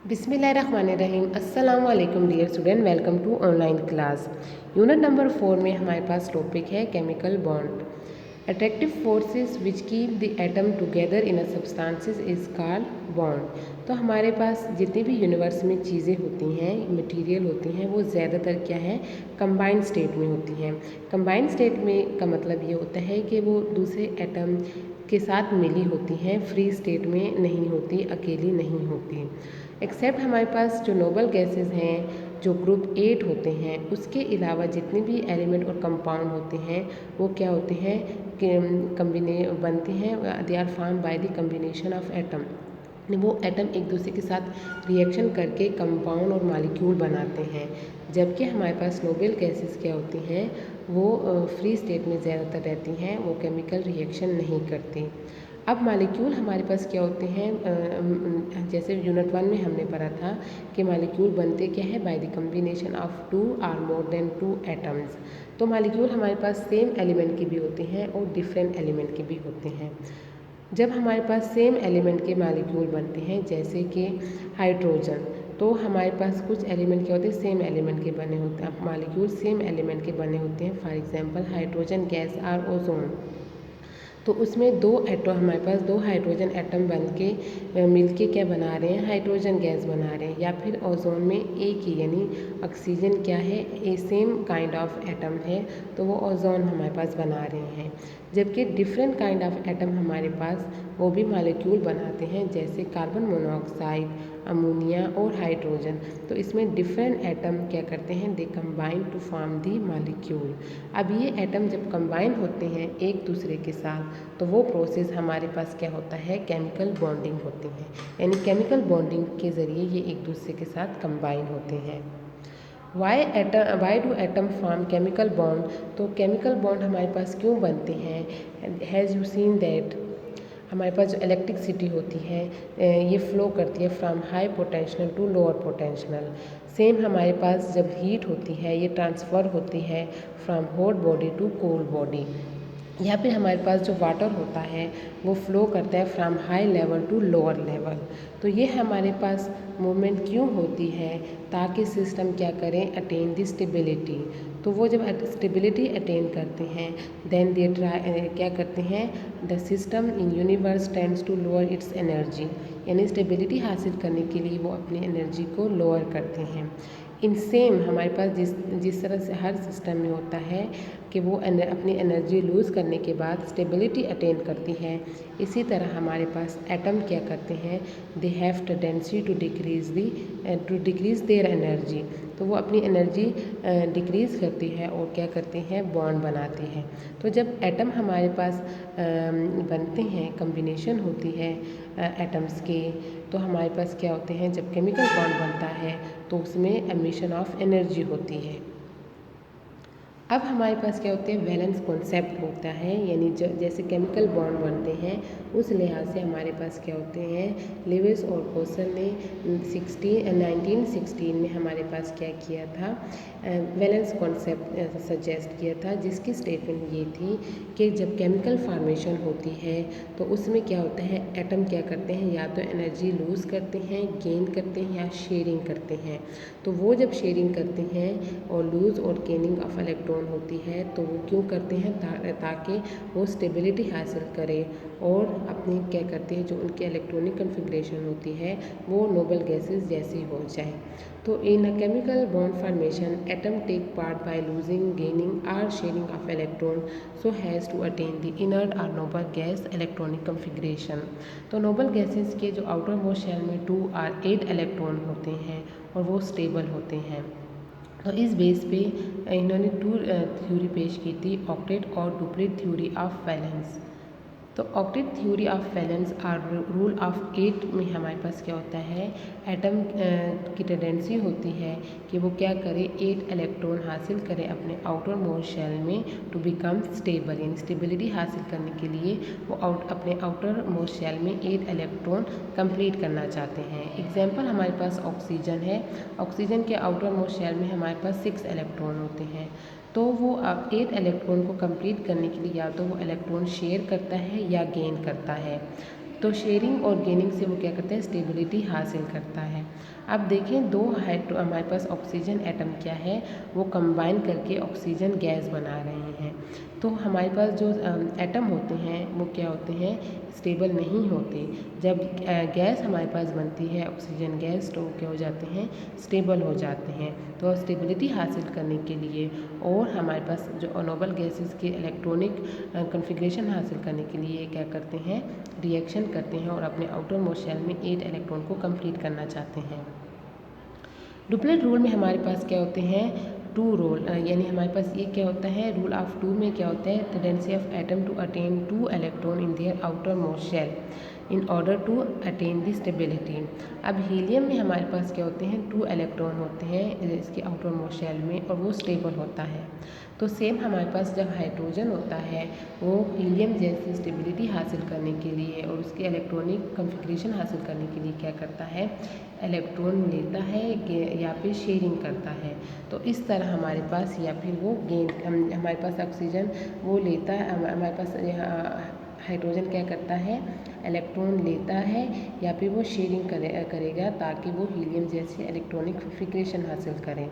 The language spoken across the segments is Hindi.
बिस्मिल्लाहिर्रहमानिर्रहीम। अस्सलाम वालेकुम dear student, welcome to online class. Unit number 4 में हमारे पास टॉपिक है chemical bond. Attractive forces which keep the atom together in a substances is called bond. तो हमारे पास जितनी भी यूनिवर्स में चीज़ें होती हैं, मटेरियल होती हैं, वो ज़्यादातर क्या है, कंबाइंड स्टेट में होती हैं। कंबाइंड स्टेट में का मतलब ये होता है कि वो दूसरे एटम के साथ मिली होती हैं, फ्री स्टेट में नहीं होती, अकेली नहीं होती। एक्सेप्ट हमारे पास जो नोबल गैसेस हैं, जो ग्रुप 8 होते हैं, उसके अलावा जितने भी एलिमेंट और कंपाउंड होते हैं वो क्या होते हैं कि बनते हैं, they are form by the combination of atom. वो एटम एक दूसरे के साथ रिएक्शन करके कंपाउंड और मॉलिक्यूल बनाते हैं। जबकि हमारे पास नोबल गैसेस क्या होती हैं, वो फ्री स्टेट में ज़्यादातर रहती हैं, वो केमिकल रिएक्शन नहीं करती। अब मॉलिक्यूल हमारे पास क्या होते हैं, जैसे यूनिट 1 में हमने पढ़ा था कि मॉलिक्यूल बनते क्या है, बाय द कम्बिनेशन ऑफ 2 और मोर देन 2 एटम्स। तो मॉलिक्यूल हमारे पास सेम एलिमेंट के भी होते हैं और डिफरेंट एलिमेंट के भी होते हैं। जब हमारे पास सेम एलिमेंट के मॉलिक्यूल बनते हैं, जैसे कि हाइड्रोजन, तो हमारे पास कुछ एलिमेंट क्या होते हैं, सेम एलिमेंट के बने होते हैं, मॉलिक्यूल सेम एलिमेंट के बने होते हैं। फॉर एग्जांपल हाइड्रोजन गैस और ओजोन। तो उसमें हमारे पास दो हाइड्रोजन एटम बन के मिलके क्या बना रहे हैं, हाइड्रोजन गैस बना रहे हैं। या फिर ओजोन में एक ही यानी ऑक्सीजन क्या है, ए सेम काइंड ऑफ एटम है, तो वो ओजोन हमारे पास बना रहे हैं। जबकि डिफरेंट काइंड ऑफ एटम हमारे पास वो भी मॉलिक्यूल बनाते हैं, जैसे कार्बन मोनोऑक्साइड, अमोनिया और हाइड्रोजन। तो इसमें डिफरेंट एटम क्या करते हैं, they combine to form the molecule. अब ये एटम जब कंबाइन होते हैं एक दूसरे के साथ, तो वो प्रोसेस हमारे पास क्या होता है, केमिकल बॉन्डिंग होती है। यानी केमिकल बॉन्डिंग के ज़रिए ये एक दूसरे के साथ कंबाइन होते हैं। Why do atom form chemical bond. तो केमिकल बॉन्ड हमारे पास क्यों बनते हैं, हैज़ यू सीन दैट हमारे पास जो इलेक्ट्रिसिटी होती है ये फ्लो करती है from high potential to lower potential. Same हमारे पास जब हीट होती है ये ट्रांसफ़र होती है from hot body to cold body. या फिर हमारे पास जो वाटर होता है वो फ्लो करता है from high level to lower level. तो ये हमारे पास मूवमेंट क्यों होती है, ताकि सिस्टम क्या करें, अटेन द स्टेबिलिटी। तो वो जब स्टेबिलिटी अटेन करते हैं, देन दे क्या करते हैं, the system in universe tends to lower its energy. यानी स्टेबिलिटी हासिल करने के लिए वो अपनी एनर्जी को लोअर करते हैं। इन सेम हमारे पास जिस तरह से हर सिस्टम में होता है कि वो अपनी एनर्जी लूज़ करने के बाद स्टेबिलिटी अटेन करती है, इसी तरह हमारे पास एटम क्या करते हैं, they have tendency to decrease their energy. तो वो अपनी एनर्जी डिक्रीज़ करती है और क्या करते हैं, बॉन्ड बनाती है। तो जब एटम हमारे पास बनते हैं, कम्बिनेशन होती है एटम्स के, तो हमारे पास क्या होते हैं, जब केमिकल बॉन्ड बनता है तो उसमें एमिशन ऑफ एनर्जी होती है। अब हमारे पास क्या होते हैं, वैलेंस कॉन्सेप्ट होता है। यानी जैसे केमिकल बॉन्ड बनते हैं उस लिहाज से हमारे पास क्या होते हैं, लेविस और पोसन ने 1916 में हमारे पास क्या किया था, वैलेंस कॉन्सेप्ट सजेस्ट किया था, जिसकी स्टेटमेंट ये थी कि जब केमिकल फार्मेशन होती है तो उसमें क्या होता है, एटम क्या करते हैं, या तो एनर्जी लूज़ करते हैं, गेन करते हैं, या शेयरिंग करते हैं। तो वो जब शेयरिंग करते हैं और लूज़ और गेनिंग ऑफ इलेक्ट्रॉन होती है, तो वो क्यों करते हैं, ताकि वो स्टेबिलिटी हासिल करें और अपनी क्या करते हैं, जो उनकी इलेक्ट्रॉनिक कन्फिग्रेशन होती है वो नोबल गैसेस जैसी हो जाए। तो in a chemical bond formation atom take part by losing, gaining और sharing of electron so has to attain the inert और नोबल गैस इलेक्ट्रॉनिक कन्फिग्रेशन। तो नोबल गैसेस के जो आउटर मोस्ट शेल में 2 और 8 इलेक्ट्रॉन होते हैं और वो स्टेबल होते हैं। तो इस बेस पे इन्होंने 2 थ्योरी पेश की थी, ऑक्टेट और डुप्लेट थ्योरी ऑफ वैलेंस। तो ऑक्टेट थ्योरी ऑफ वैलेंस और रूल ऑफ 8 में हमारे पास क्या होता है, एटम की टेंडेंसी होती है कि वो क्या करे, 8 इलेक्ट्रॉन हासिल करे अपने आउटर मोस्ट शेल में टू बिकम स्टेबल। यानी स्टेबिलिटी हासिल करने के लिए वो अपने आउटर मोस्ट शेल में 8 इलेक्ट्रॉन कंप्लीट करना चाहते हैं। एग्जाम्पल हमारे पास ऑक्सीजन है, ऑक्सीजन के आउटर मोस्ट शेल में हमारे पास 6 इलेक्ट्रॉन होते हैं। तो वो 8 इलेक्ट्रॉन को कंप्लीट करने के लिए या तो वो इलेक्ट्रॉन शेयर करता है या गेन करता है। तो शेयरिंग और गेनिंग से वो क्या करता है, स्टेबिलिटी हासिल करता है। अब देखें दो हमारे पास ऑक्सीजन एटम क्या है, वो कंबाइन करके ऑक्सीजन गैस बना रहे हैं। तो हमारे पास जो एटम होते हैं वो क्या होते हैं, स्टेबल नहीं होते। जब गैस हमारे पास बनती है ऑक्सीजन गैस, तो क्या हो जाते हैं, स्टेबल हो जाते हैं। तो स्टेबिलिटी हासिल करने के लिए और हमारे पास जो नोबल गैसेस के इलेक्ट्रॉनिक कॉन्फ़िगरेशन हासिल करने के लिए क्या करते हैं, रिएक्शन करते हैं और अपने आउटर मोस्ट शेल में 8 इलेक्ट्रॉन को कंप्लीट करना चाहते हैं। डुप्लेट रूल में हमारे पास क्या होते हैं, 2 रोल, यानी हमारे पास ये क्या होता है, रूल ऑफ 2 में क्या होता है, tendency of atom to attain 2 electron in their outermost shell in order to attain the stability. अब हीलियम में हमारे पास क्या होते हैं, 2 इलेक्ट्रॉन होते हैं इसके आउटर मोस्ट शेल में और वो स्टेबल होता है। तो सेम हमारे पास जब हाइड्रोजन होता है वो हीलियम जैसी स्टेबिलिटी हासिल करने के लिए और उसके इलेक्ट्रॉनिक कॉन्फ़िगरेशन हासिल करने के लिए क्या करता है, इलेक्ट्रॉन लेता है या फिर शेयरिंग करता है। तो इस तरह हमारे पास या फिर वो गेन, हमारे पास ऑक्सीजन वो लेता है, हमारे पास हाइड्रोजन क्या करता है, इलेक्ट्रॉन लेता है या फिर वो शेयरिंग करेगा ताकि वो हीलियम जैसे इलेक्ट्रॉनिक कॉन्फ़िगरेशन हासिल करें।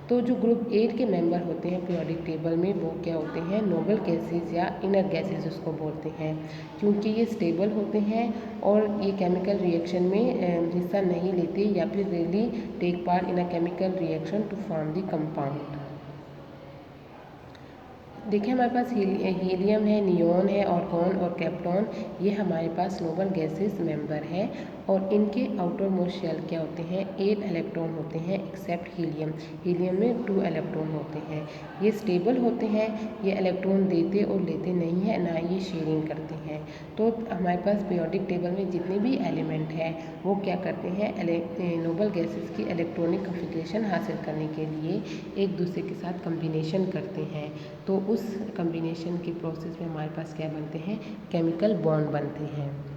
तो जो ग्रुप 8 के मेंबर होते हैं पीरियोडिक टेबल में वो क्या होते हैं, नोबल गैसेस या इनर गैसेस उसको बोलते हैं, क्योंकि ये स्टेबल होते हैं और ये केमिकल रिएक्शन में हिस्सा नहीं लेते या फिर really take part in a chemical reaction to form the compound. देखिए हमारे पास हीलियम है, नियॉन है, ऑर्गॉन और कैप्टॉन, ये हमारे पास नोबल गैसेस मेंबर है और इनके आउटर मोस्ट शेल क्या होते हैं, 8 इलेक्ट्रॉन होते हैं एक्सेप्ट हीलियम। हीलियम में 2 इलेक्ट्रॉन होते हैं। ये स्टेबल होते हैं, ये इलेक्ट्रॉन देते और लेते नहीं है, ना ये शेयरिंग करते हैं। तो हमारे पास पीरियोडिक टेबल में जितने भी एलिमेंट हैं वो क्या करते हैं, नोबल गैसेस की इलेक्ट्रॉनिक कॉन्फ़िगरेशन हासिल करने के लिए एक दूसरे के साथ कम्बिनेशन करते हैं। तो उस कम्बिनेशन के प्रोसेस में हमारे पास क्या बनते हैं, केमिकल बॉन्ड बनते हैं।